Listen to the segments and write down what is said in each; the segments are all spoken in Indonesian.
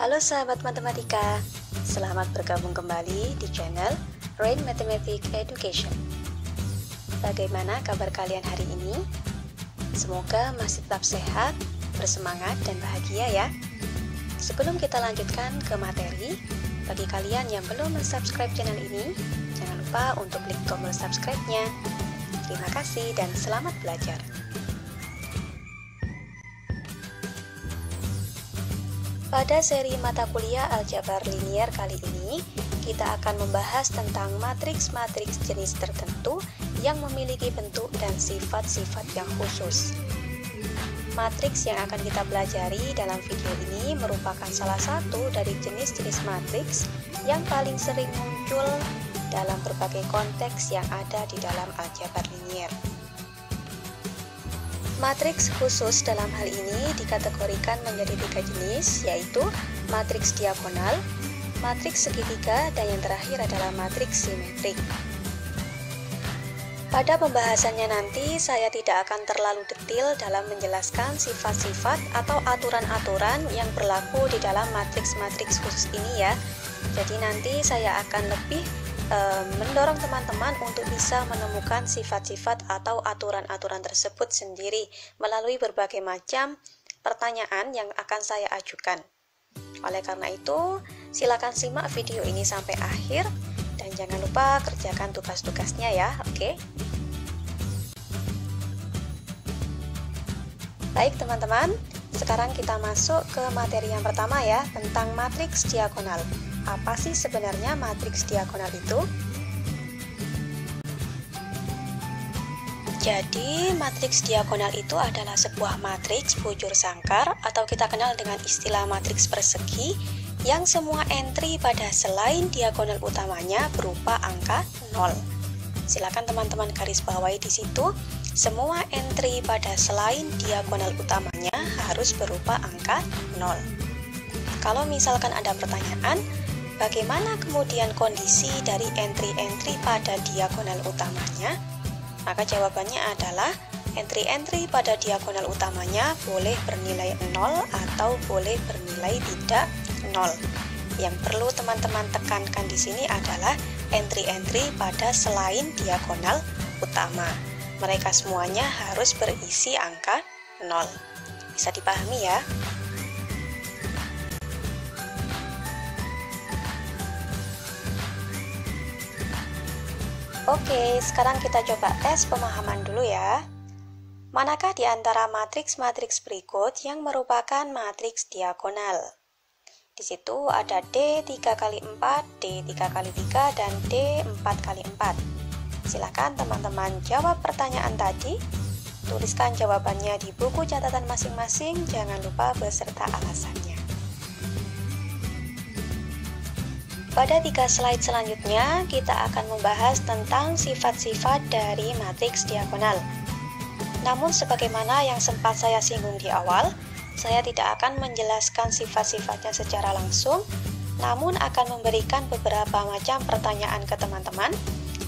Halo sahabat matematika, selamat bergabung kembali di channel Rain Mathematics Education. Bagaimana kabar kalian hari ini? Semoga masih tetap sehat, bersemangat, dan bahagia ya. Sebelum kita lanjutkan ke materi, bagi kalian yang belum subscribe channel ini, jangan lupa untuk klik tombol subscribe-nya. Terima kasih dan selamat belajar. Pada seri mata kuliah aljabar linier kali ini, kita akan membahas tentang matriks-matriks jenis tertentu yang memiliki bentuk dan sifat-sifat yang khusus. Matriks yang akan kita pelajari dalam video ini merupakan salah satu dari jenis-jenis matriks yang paling sering muncul dalam berbagai konteks yang ada di dalam aljabar linier. Matriks khusus dalam hal ini dikategorikan menjadi 3 jenis, yaitu matriks diagonal, matriks segitiga, dan yang terakhir adalah matriks simetrik. Pada pembahasannya nanti, saya tidak akan terlalu detail dalam menjelaskan sifat-sifat atau aturan-aturan yang berlaku di dalam matriks-matriks khusus ini ya. Jadi nanti saya akan lebih mendorong teman-teman untuk bisa menemukan sifat-sifat atau aturan-aturan tersebut sendiri melalui berbagai macam pertanyaan yang akan saya ajukan. Oleh karena itu, silakan simak video ini sampai akhir dan jangan lupa kerjakan tugas-tugasnya ya, oke? Baik teman-teman, sekarang kita masuk ke materi yang pertama ya, tentang matriks diagonal. Apa sih sebenarnya matriks diagonal itu? Jadi, matriks diagonal itu adalah sebuah matriks bujur sangkar atau kita kenal dengan istilah matriks persegi yang semua entry pada selain diagonal utamanya berupa angka 0. Silakan teman-teman garis bawahi di situ, semua entry pada selain diagonal utamanya harus berupa angka 0. Kalau misalkan ada pertanyaan, bagaimana kemudian kondisi dari entry-entry pada diagonal utamanya? Maka jawabannya adalah entry-entry pada diagonal utamanya boleh bernilai 0 atau boleh bernilai tidak 0. Yang perlu teman-teman tekankan di sini adalah entry-entry pada selain diagonal utama. Mereka semuanya harus berisi angka 0. Bisa dipahami ya? Oke, sekarang kita coba tes pemahaman dulu ya. Manakah di antara matriks-matriks berikut yang merupakan matriks diagonal? Di situ ada D3x4, D3x3, dan D4x4. Silakan teman-teman jawab pertanyaan tadi. Tuliskan jawabannya di buku catatan masing-masing, jangan lupa beserta alasannya. Pada 3 slide selanjutnya, kita akan membahas tentang sifat-sifat dari matriks diagonal. Namun sebagaimana yang sempat saya singgung di awal, saya tidak akan menjelaskan sifat-sifatnya secara langsung, namun akan memberikan beberapa macam pertanyaan ke teman-teman,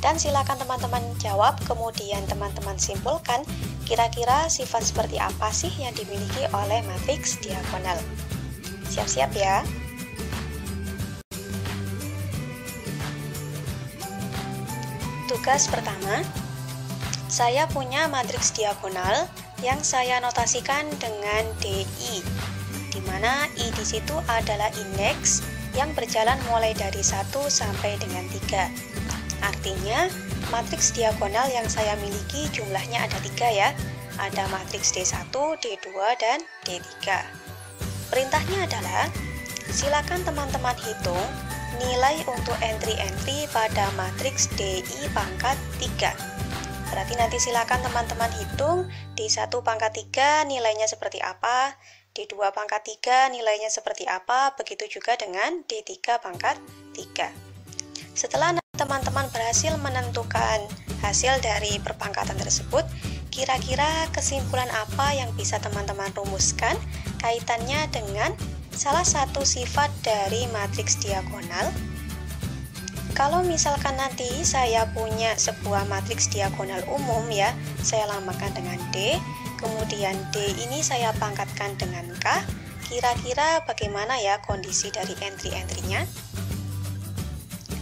dan silakan teman-teman jawab, kemudian teman-teman simpulkan kira-kira sifat seperti apa sih yang dimiliki oleh matriks diagonal. Siap-siap ya. Tugas pertama, saya punya matriks diagonal yang saya notasikan dengan DI, di mana I di situ adalah indeks yang berjalan mulai dari 1 sampai dengan 3. Artinya, matriks diagonal yang saya miliki jumlahnya ada 3 ya. Ada matriks D1, D2, dan D3. Perintahnya adalah, silakan teman-teman hitung nilai untuk entry-entry pada matriks DI pangkat 3. Berarti nanti silakan teman-teman hitung D1 pangkat 3 nilainya seperti apa, D2 pangkat 3 nilainya seperti apa, begitu juga dengan D3 pangkat 3. Setelah teman-teman berhasil menentukan hasil dari perpangkatan tersebut, kira-kira kesimpulan apa yang bisa teman-teman rumuskan kaitannya dengan salah satu sifat dari matriks diagonal? Kalau misalkan nanti saya punya sebuah matriks diagonal umum ya, saya lambangkan dengan D, kemudian D ini saya pangkatkan dengan K, kira-kira bagaimana ya kondisi dari entry-entrynya?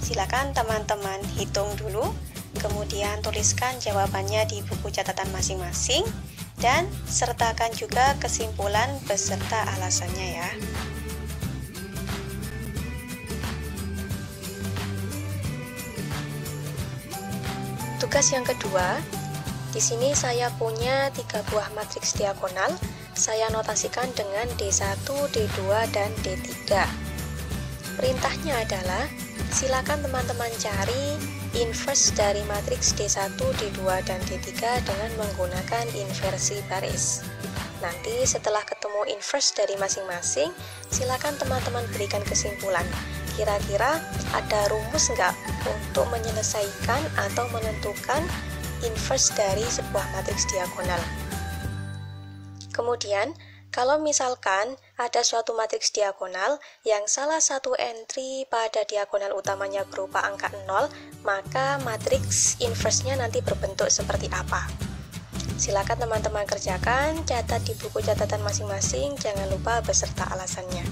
Silakan teman-teman hitung dulu, kemudian tuliskan jawabannya di buku catatan masing-masing, dan sertakan juga kesimpulan beserta alasannya ya. Tugas yang kedua, di sini saya punya 3 buah matriks diagonal. Saya notasikan dengan D1, D2, dan D3. Perintahnya adalah, silakan teman-teman cari inverse dari matriks D1, D2, dan D3 dengan menggunakan inversi baris. Nanti setelah ketemu inverse dari masing-masing, silakan teman-teman berikan kesimpulan. Kira-kira ada rumus nggak untuk menyelesaikan atau menentukan inverse dari sebuah matriks diagonal? Kemudian, kalau misalkan ada suatu matriks diagonal yang salah satu entry pada diagonal utamanya berupa angka 0, maka matriks inverse-nya nanti berbentuk seperti apa? Silakan teman-teman kerjakan, catat di buku catatan masing-masing, jangan lupa beserta alasannya.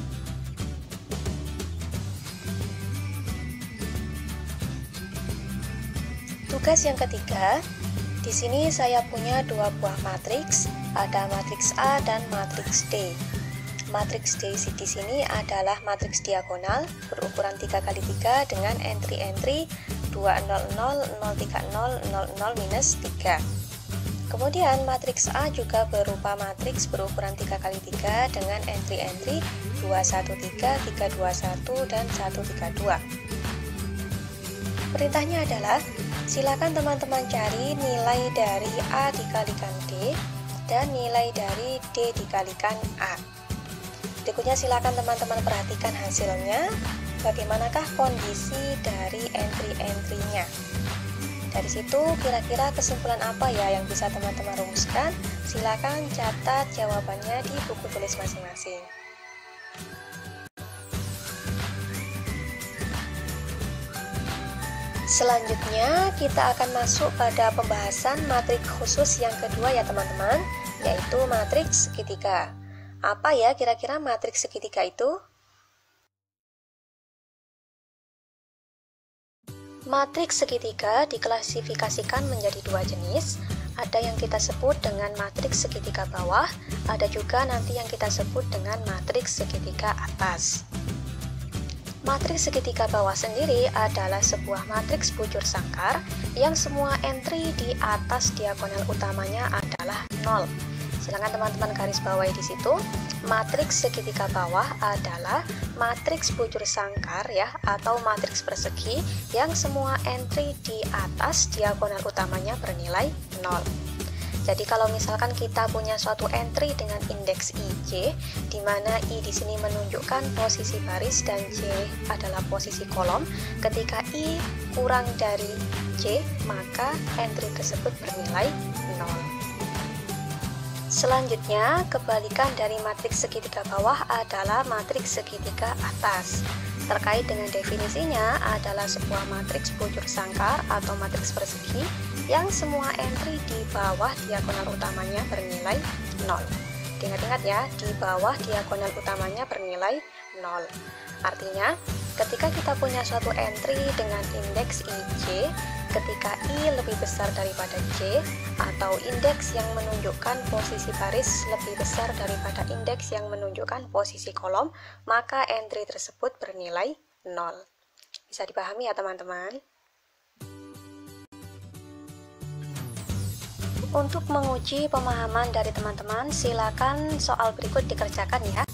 Tugas yang ketiga, di sini saya punya 2 buah matriks, ada matriks A dan matriks D. Matriks D di sini adalah matriks diagonal berukuran 3x3 dengan entry-entry 2, 0, 0, 0, 3, 0, 0, 0, minus 3. Kemudian matriks A juga berupa matriks berukuran 3x3 dengan entry-entry 2, 1, 3, 3, 2, 1, dan 1, 3, 2. Perintahnya adalah, silakan teman-teman cari nilai dari A dikalikan D dan nilai dari D dikalikan A. Berikutnya silakan teman-teman perhatikan hasilnya, bagaimanakah kondisi dari entry-entry-nya. Dari situ kira-kira kesimpulan apa ya yang bisa teman-teman rumuskan? Silakan catat jawabannya di buku tulis masing-masing. Selanjutnya kita akan masuk pada pembahasan matriks khusus yang kedua ya teman-teman, yaitu matriks segitiga. Apa ya kira-kira matriks segitiga itu? Matriks segitiga diklasifikasikan menjadi 2 jenis. Ada yang kita sebut dengan matriks segitiga bawah, ada juga nanti yang kita sebut dengan matriks segitiga atas. Matriks segitiga bawah sendiri adalah sebuah matriks bujur sangkar yang semua entry di atas diagonal utamanya adalah 0. Silakan teman-teman garis bawahi di situ. Matriks segitiga bawah adalah matriks bujur sangkar ya, atau matriks persegi yang semua entry di atas diagonal utamanya bernilai 0. Jadi kalau misalkan kita punya suatu entry dengan indeks IJ, di mana I di sini menunjukkan posisi baris dan J adalah posisi kolom, ketika I kurang dari J, maka entry tersebut bernilai 0. Selanjutnya, kebalikan dari matriks segitiga bawah adalah matriks segitiga atas. Terkait dengan definisinya adalah sebuah matriks bujur sangkar atau matriks persegi yang semua entry di bawah diagonal utamanya bernilai 0. Ingat-ingat ya, di bawah diagonal utamanya bernilai 0. Artinya, ketika kita punya suatu entry dengan indeks IJ, ketika I lebih besar daripada J, atau indeks yang menunjukkan posisi baris lebih besar daripada indeks yang menunjukkan posisi kolom, maka entry tersebut bernilai 0. Bisa dipahami ya teman-teman? Untuk menguji pemahaman dari teman-teman, silakan soal berikut dikerjakan ya.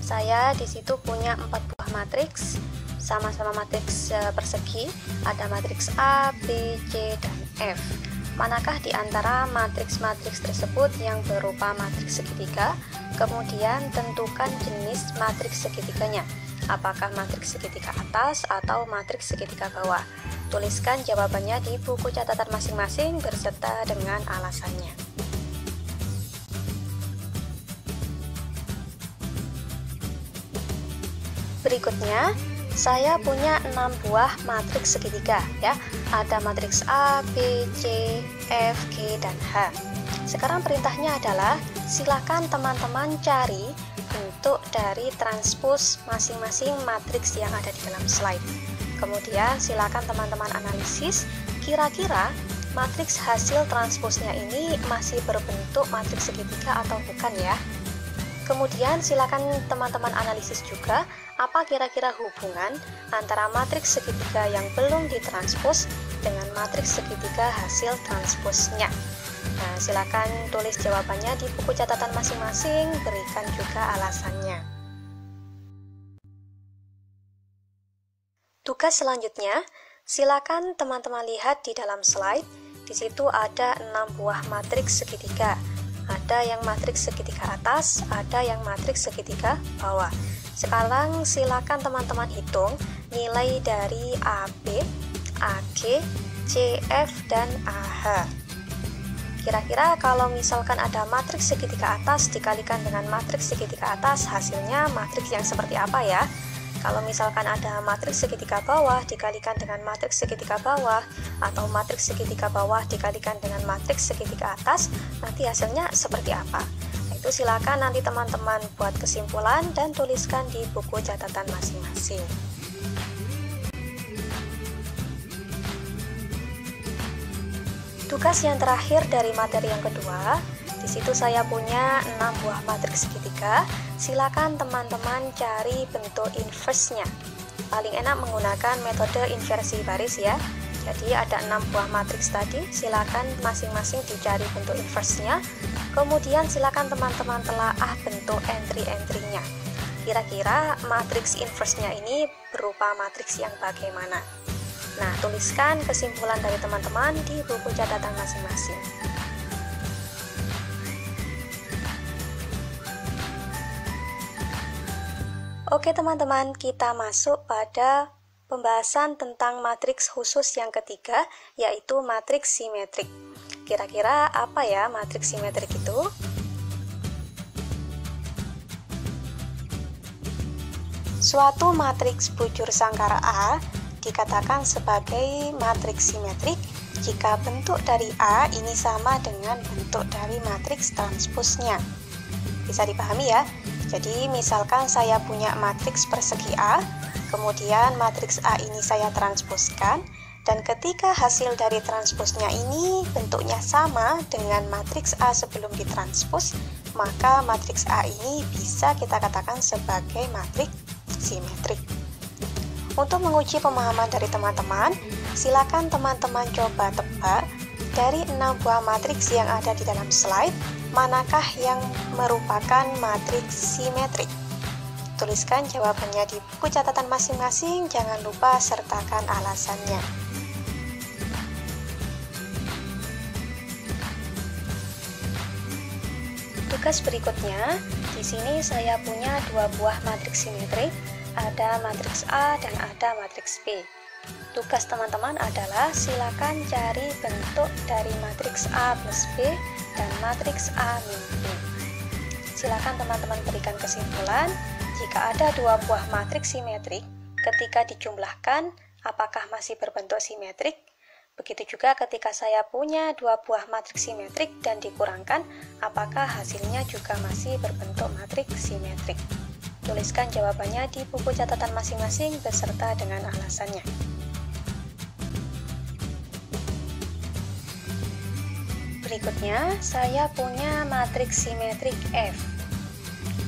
Saya di situ punya 4 buah matriks, sama-sama matriks persegi, ada matriks A, B, C, dan F. Manakah di antara matriks-matriks tersebut yang berupa matriks segitiga? Kemudian tentukan jenis matriks segitiganya. Apakah matriks segitiga atas atau matriks segitiga bawah? Tuliskan jawabannya di buku catatan masing-masing beserta dengan alasannya. Berikutnya, saya punya 6 buah matriks segitiga ya. Ada matriks A, B, C, F, G, dan H. Sekarang perintahnya adalah silakan teman-teman cari bentuk dari transpos masing-masing matriks yang ada di dalam slide. Kemudian silakan teman-teman analisis, kira-kira matriks hasil transposnya ini masih berbentuk matriks segitiga atau bukan ya. Kemudian silakan teman-teman analisis juga apa kira-kira hubungan antara matriks segitiga yang belum ditranspos dengan matriks segitiga hasil transposnya. Nah, silakan tulis jawabannya di buku catatan masing-masing, berikan juga alasannya. Tugas selanjutnya, silakan teman-teman lihat di dalam slide. Di situ ada 6 buah matriks segitiga. Ada yang matriks segitiga atas, ada yang matriks segitiga bawah. Sekarang silakan teman-teman hitung nilai dari AB, AG, CF, dan AH. Kira-kira kalau misalkan ada matriks segitiga atas dikalikan dengan matriks segitiga atas, hasilnya matriks yang seperti apa ya? Kalau misalkan ada matriks segitiga bawah dikalikan dengan matriks segitiga bawah, atau matriks segitiga bawah dikalikan dengan matriks segitiga atas, nanti hasilnya seperti apa? Itu silakan nanti teman-teman buat kesimpulan dan tuliskan di buku catatan masing-masing. Tugas yang terakhir dari materi yang kedua, di situ saya punya 6 buah matriks segitiga. Silakan teman-teman cari bentuk inverse-nya. Paling enak menggunakan metode inversi baris ya. Jadi ada 6 buah matriks tadi, silakan masing-masing dicari bentuk inverse-nya. Kemudian silakan teman-teman telaah bentuk entry-entry-nya. Kira-kira matriks inverse-nya ini berupa matriks yang bagaimana? Nah, tuliskan kesimpulan dari teman-teman di buku catatan masing-masing. Oke teman-teman, kita masuk pada pembahasan tentang matriks khusus yang ketiga, yaitu matriks simetrik. Kira-kira apa ya matriks simetrik itu? Suatu matriks bujur sangkara A dikatakan sebagai matriks simetrik jika bentuk dari A ini sama dengan bentuk dari matriks transposnya. Bisa dipahami ya? Jadi misalkan saya punya matriks persegi A, kemudian matriks A ini saya transposkan, dan ketika hasil dari transposnya ini bentuknya sama dengan matriks A sebelum ditranspos, maka matriks A ini bisa kita katakan sebagai matriks simetrik. Untuk menguji pemahaman dari teman-teman, silakan teman-teman coba tebak dari 6 buah matriks yang ada di dalam slide, manakah yang merupakan matriks simetrik. Tuliskan jawabannya di buku catatan masing-masing, jangan lupa sertakan alasannya. Tugas berikutnya, di sini saya punya 2 buah matriks simetrik, ada matriks A dan ada matriks B. Tugas teman-teman adalah silakan cari bentuk dari matriks A plus B dan matriks A min B. Silakan teman-teman berikan kesimpulan jika ada 2 buah matriks simetrik, ketika dijumlahkan apakah masih berbentuk simetrik. Begitu juga ketika saya punya 2 buah matriks simetrik dan dikurangkan, apakah hasilnya juga masih berbentuk matriks simetrik. Tuliskan jawabannya di buku catatan masing-masing beserta dengan alasannya. Berikutnya, saya punya matriks simetrik F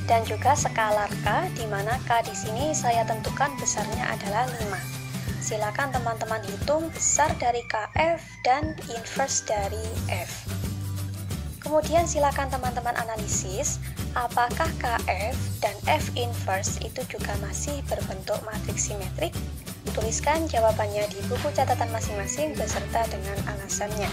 dan juga skalar K, di mana K di sini saya tentukan besarnya adalah 5. Silakan teman-teman hitung besar dari KF dan inverse dari F. Kemudian silakan teman-teman analisis apakah KF dan F inverse itu juga masih berbentuk matriks simetrik. Tuliskan jawabannya di buku catatan masing-masing beserta dengan alasannya.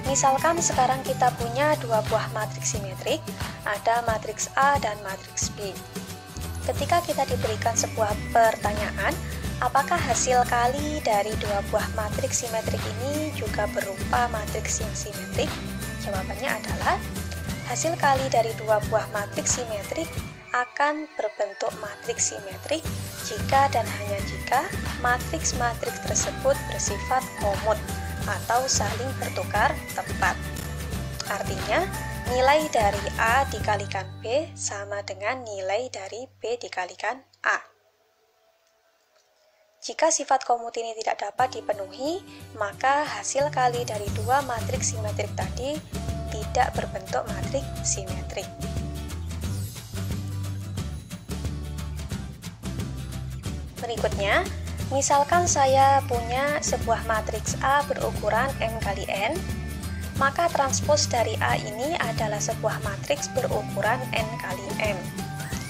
Misalkan sekarang kita punya 2 buah matriks simetrik, ada matriks A dan matriks B. Ketika kita diberikan sebuah pertanyaan, apakah hasil kali dari 2 buah matriks simetrik ini juga berupa matriks yang simetrik? Jawabannya adalah hasil kali dari 2 buah matriks simetrik akan berbentuk matriks simetrik jika dan hanya jika matriks-matriks tersebut bersifat komut atau saling bertukar tempat. Artinya, nilai dari A dikalikan B sama dengan nilai dari B dikalikan A. Jika sifat komut ini tidak dapat dipenuhi, maka hasil kali dari dua matriks simetrik tadi tidak berbentuk matriks simetrik. Berikutnya, misalkan saya punya sebuah matriks A berukuran M kali N, maka transpos dari A ini adalah sebuah matriks berukuran N kali M.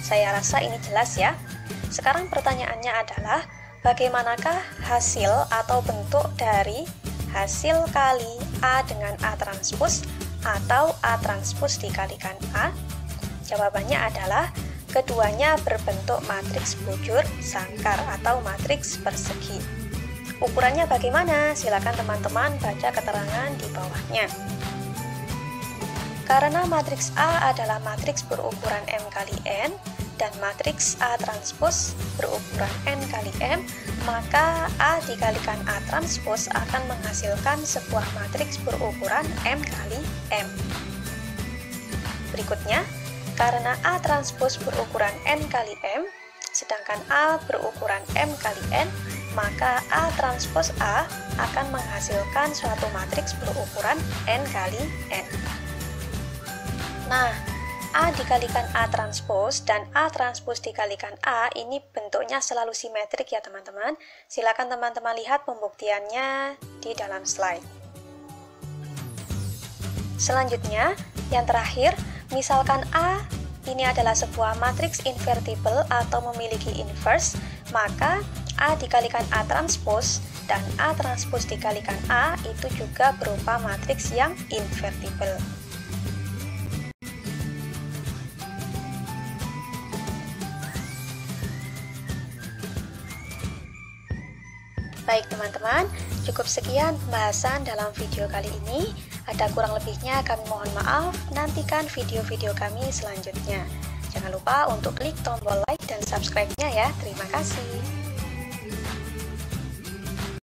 Saya rasa ini jelas ya. Sekarang pertanyaannya adalah, bagaimanakah hasil atau bentuk dari hasil kali A dengan A transpos atau A transpos dikalikan A? Jawabannya adalah keduanya berbentuk matriks bujur sangkar atau matriks persegi. Ukurannya bagaimana? Silakan teman-teman baca keterangan di bawahnya. Karena matriks A adalah matriks berukuran M kali N dan matriks A transpos berukuran N kali M, maka A dikalikan A transpos akan menghasilkan sebuah matriks berukuran M kali M. Berikutnya, karena A transpos berukuran N kali M, sedangkan A berukuran M kali N, maka A transpos A akan menghasilkan suatu matriks berukuran N kali N. Nah, A dikalikan A transpos dan A transpos dikalikan A ini bentuknya selalu simetrik ya teman-teman. Silakan teman-teman lihat pembuktiannya di dalam slide. Selanjutnya, yang terakhir, misalkan A ini adalah sebuah matriks invertible atau memiliki inverse, maka A dikalikan A transpos dan A transpos dikalikan A itu juga berupa matriks yang invertible. Baik teman-teman, cukup sekian pembahasan dalam video kali ini. Ada kurang lebihnya kami mohon maaf, nantikan video-video kami selanjutnya. Jangan lupa untuk klik tombol like dan subscribe-nya ya. Terima kasih.